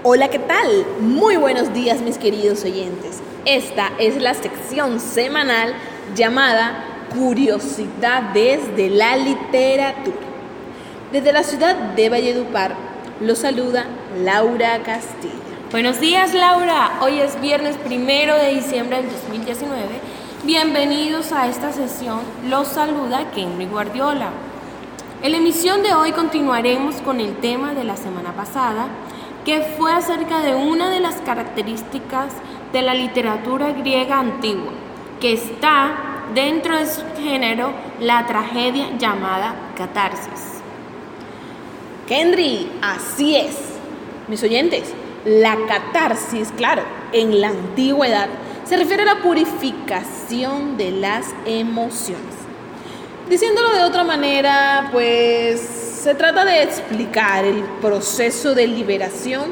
Hola, ¿qué tal? Muy buenos días, mis queridos oyentes. Esta es la sección semanal llamada Curiosidades de la Literatura. Desde la ciudad de Valledupar, los saluda Laura Castilla. Buenos días, Laura. Hoy es viernes 1 de diciembre del 2019. Bienvenidos a esta sesión. Los saluda Kenry Guardiola. En la emisión de hoy continuaremos con el tema de la semana pasada, que fue acerca de una de las características de la literatura griega antigua, que está dentro de su género, la tragedia llamada catarsis. Kenry, así es. Mis oyentes, la catarsis, claro, en la antigüedad se refiere a la purificación de las emociones. Diciéndolo de otra manera, pues se trata de explicar el proceso de liberación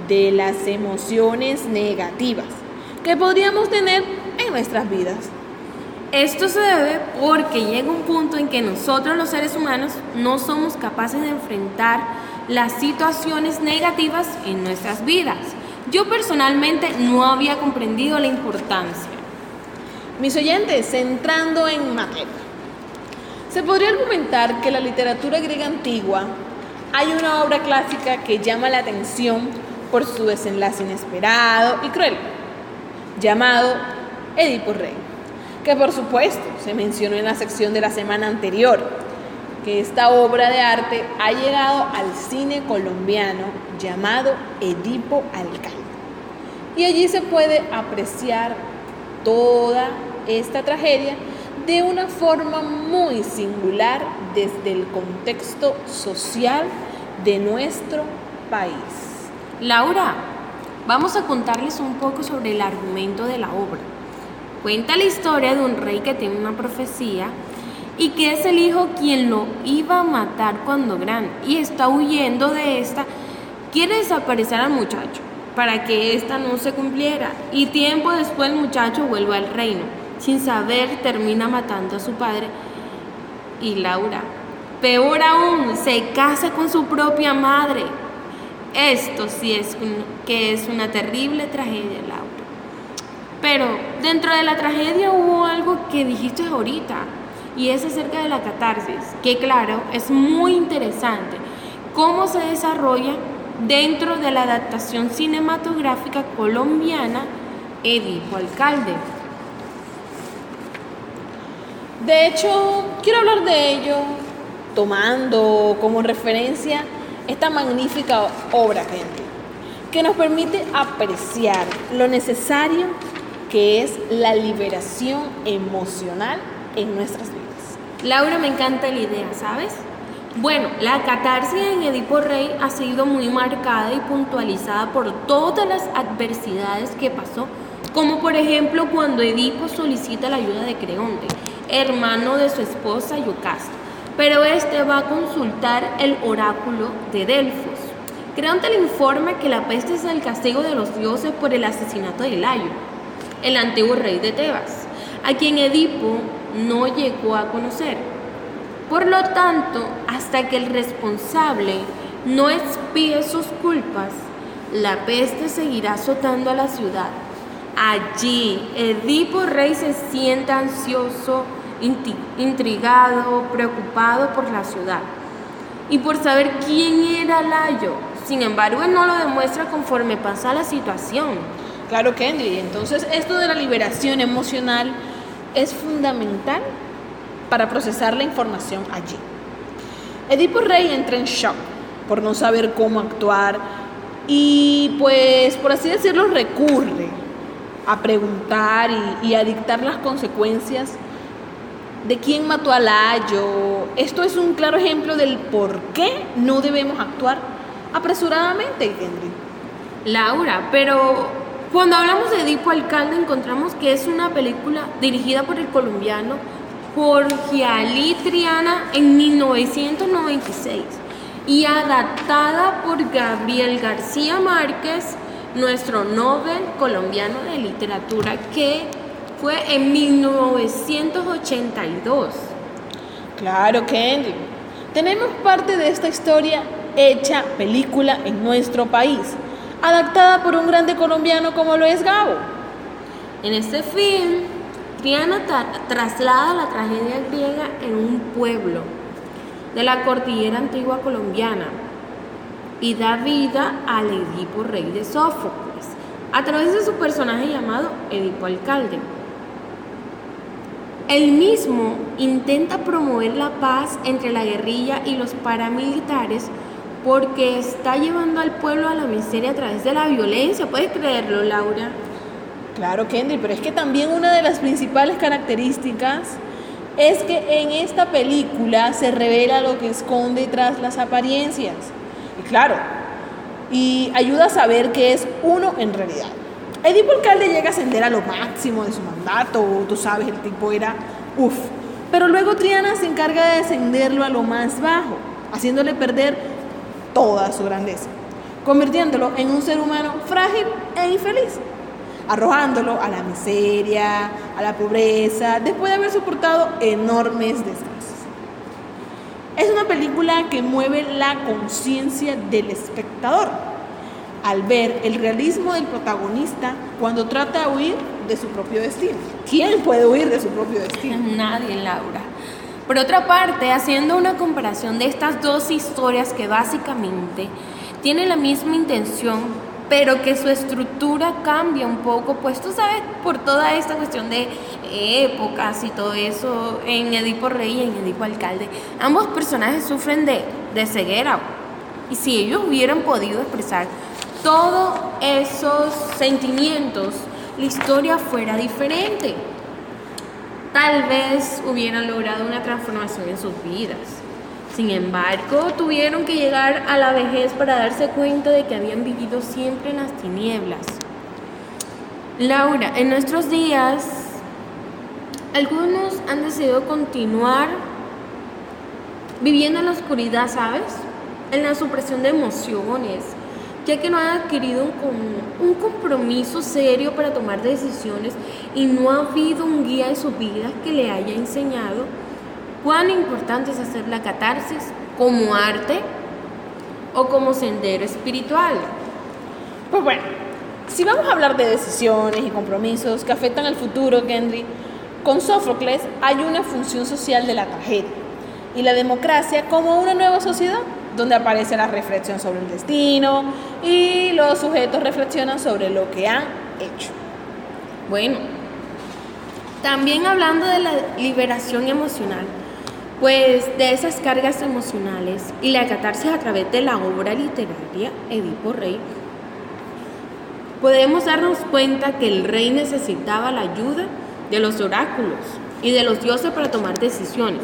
de las emociones negativas que podríamos tener en nuestras vidas. Esto se debe porque llega un punto en que nosotros los seres humanos no somos capaces de enfrentar las situaciones negativas en nuestras vidas. Yo personalmente no había comprendido la importancia. Mis oyentes, entrando en materia, se podría argumentar que en la literatura griega antigua hay una obra clásica que llama la atención por su desenlace inesperado y cruel, llamado Edipo Rey, que por supuesto se mencionó en la sección de la semana anterior, que esta obra de arte ha llegado al cine colombiano llamado Edipo Alcalde. Y allí se puede apreciar toda esta tragedia de una forma muy singular desde el contexto social de nuestro país. Laura, vamos a contarles un poco sobre el argumento de la obra. Cuenta la historia de un rey que tiene una profecía y que es el hijo quien lo iba a matar cuando grande y está huyendo de esta. Quiere desaparecer al muchacho para que esta no se cumpliera y tiempo después el muchacho vuelve al reino. Sin saber, termina matando a su padre. Y Laura, peor aún, se casa con su propia madre. Esto sí es una terrible tragedia, Laura. Pero dentro de la tragedia hubo algo que dijiste ahorita, y es acerca de la catarsis, que claro, es muy interesante cómo se desarrolla dentro de la adaptación cinematográfica colombiana Edipo Alcalde. De hecho, quiero hablar de ello tomando como referencia esta magnífica obra, que nos permite apreciar lo necesario que es la liberación emocional en nuestras vidas. Laura, me encanta la idea, ¿sabes? Bueno, la catarsis en Edipo Rey ha sido muy marcada y puntualizada por todas las adversidades que pasó, como por ejemplo cuando Edipo solicita la ayuda de Creonte, hermano de su esposa Yocasta, pero este va a consultar el oráculo de Delfos. Creonte le informa que la peste es el castigo de los dioses por el asesinato de Layo, el antiguo rey de Tebas, a quien Edipo no llegó a conocer. Por lo tanto, hasta que el responsable no expíe sus culpas, la peste seguirá azotando a la ciudad. Allí, Edipo Rey se siente ansioso, intrigado, preocupado por la ciudad y por saber quién era Layo. Sin embargo, él no lo demuestra conforme pasa la situación. Claro, Kenry, entonces esto de la liberación emocional es fundamental para procesar la información allí. Edipo Rey entra en shock por no saber cómo actuar y pues, por así decirlo, recurre a preguntar y a dictar las consecuencias de quién mató a Layo. Esto es un claro ejemplo del por qué no debemos actuar apresuradamente, Kenry. Laura, pero cuando hablamos de Edipo Alcalde encontramos que es una película dirigida por el colombiano Jorge Ali Triana en 1996 y adaptada por Gabriel García Márquez, nuestro Nobel colombiano de literatura, que fue en 1982. Claro, Kenry. Tenemos parte de esta historia hecha película en nuestro país. adaptada por un grande colombiano como lo es Gabo. En este film, Triana traslada la tragedia griega en un pueblo de la cordillera antigua colombiana y da vida al Edipo rey de Sófocles a través de su personaje llamado Edipo Alcalde. El mismo intenta promover la paz entre la guerrilla y los paramilitares porque está llevando al pueblo a la miseria a través de la violencia. ¿Puedes creerlo, Laura? Claro, Kendry, pero es que también una de las principales características es que en esta película se revela lo que esconde tras las apariencias. Y claro, y ayuda a saber qué es uno en realidad. Edipo Alcalde llega a ascender a lo máximo de su mandato, tú sabes, el tipo era pero luego Triana se encarga de descenderlo a lo más bajo, haciéndole perder toda su grandeza, convirtiéndolo en un ser humano frágil e infeliz, arrojándolo a la miseria, a la pobreza, después de haber soportado enormes desgracias. Es una película que mueve la conciencia del espectador al ver el realismo del protagonista cuando trata de huir de su propio destino. ¿Quién puede huir de su propio destino? Nadie, Laura. Por otra parte, haciendo una comparación de estas dos historias que básicamente tienen la misma intención, pero que su estructura cambia un poco, pues tú sabes, por toda esta cuestión de épocas y todo eso, en Edipo Rey y en Edipo Alcalde, ambos personajes sufren de ceguera. Y si ellos hubieran podido expresar todos esos sentimientos, la historia fuera diferente. Tal vez hubieran logrado una transformación en sus vidas. Sin embargo, tuvieron que llegar a la vejez para darse cuenta de que habían vivido siempre en las tinieblas. Laura, en nuestros días, algunos han decidido continuar viviendo en la oscuridad, ¿sabes? En la supresión de emociones, ya que no han adquirido un compromiso serio para tomar decisiones y no ha habido un guía de sus vidas que le haya enseñado cuán importante es hacer la catarsis como arte o como sendero espiritual. Pues bueno, si vamos a hablar de decisiones y compromisos que afectan al futuro, Kendry, con Sófocles hay una función social de la tragedia y la democracia como una nueva sociedad, donde aparece la reflexión sobre el destino y los sujetos reflexionan sobre lo que han hecho. Bueno, también hablando de la liberación emocional, pues de esas cargas emocionales y la catarsis a través de la obra literaria Edipo Rey, podemos darnos cuenta que el rey necesitaba la ayuda de los oráculos y de los dioses para tomar decisiones.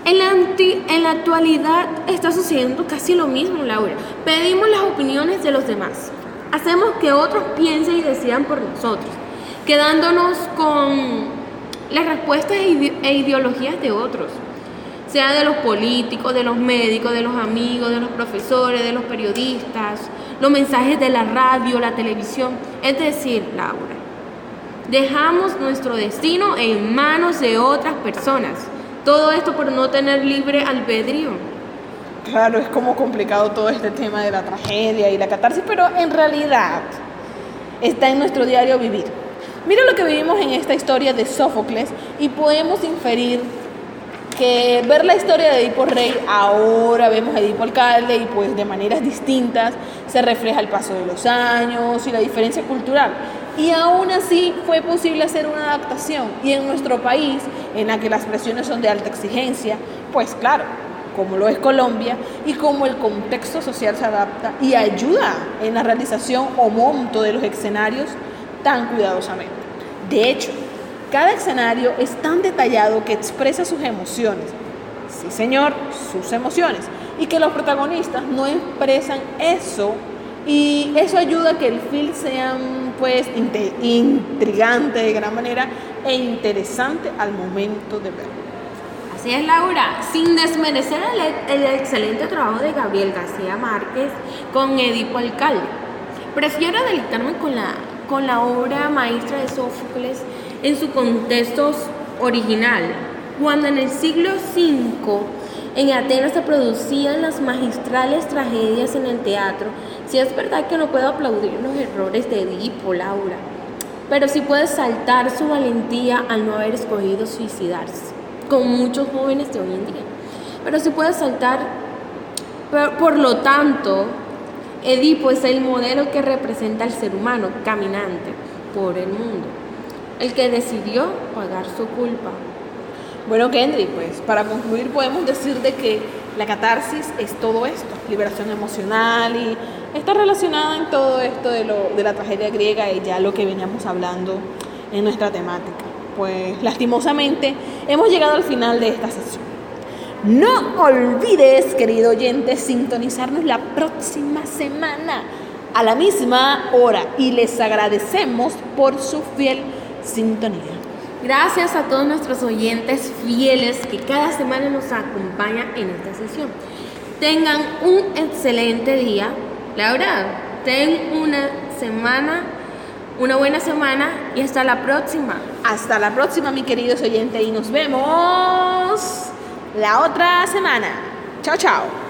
En la actualidad está sucediendo casi lo mismo, Laura. Pedimos las opiniones de los demás. Hacemos que otros piensen y decidan por nosotros, quedándonos con las respuestas e ideologías de otros, sea de los políticos, de los médicos, de los amigos, de los profesores, de los periodistas, los mensajes de la radio, la televisión. Es decir, Laura, dejamos nuestro destino en manos de otras personas. Todo esto por no tener libre albedrío. Claro, es como complicado todo este tema de la tragedia y la catarsis, pero en realidad está en nuestro diario vivir. Mira lo que vivimos en esta historia de Sófocles y podemos inferir que ver la historia de Edipo Rey, ahora vemos a Edipo Alcalde y pues de maneras distintas se refleja el paso de los años y la diferencia cultural. Y aún así fue posible hacer una adaptación. Y en nuestro país, en la que las presiones son de alta exigencia, pues claro, como lo es Colombia, y como el contexto social se adapta y ayuda en la realización o monto de los escenarios tan cuidadosamente. De hecho, cada escenario es tan detallado que expresa sus emociones. Sí, señor, sus emociones. Y que los protagonistas no expresan eso. Y eso ayuda a que el film sea pues intrigante de gran manera e interesante al momento de verlo. Así es, Laura, sin desmerecer el excelente trabajo de Gabriel García Márquez con Edipo Alcalde. Prefiero deleitarme con la obra maestra de Sófocles en su contexto original, cuando en el siglo V En Atenas se producían las magistrales tragedias en el teatro. Sí es verdad que no puedo aplaudir los errores de Edipo, Laura, pero sí puedes saltar su valentía al no haber escogido suicidarse, con muchos jóvenes de hoy en día. Pero sí puedes saltar, por lo tanto, Edipo es el modelo que representa al ser humano caminante por el mundo, el que decidió pagar su culpa. Bueno, Kendry, pues para concluir podemos decir de que la catarsis es todo esto, liberación emocional, y está relacionada en todo esto de la tragedia griega y ya lo que veníamos hablando en nuestra temática. Pues lastimosamente hemos llegado al final de esta sesión. No olvides, querido oyente, sintonizarnos la próxima semana a la misma hora y les agradecemos por su fiel sintonía. Gracias a todos nuestros oyentes fieles que cada semana nos acompañan en esta sesión. Tengan un excelente día. Laura, ten una buena semana y hasta la próxima. Hasta la próxima, mi queridos oyentes, y nos vemos la otra semana. Chao, chao.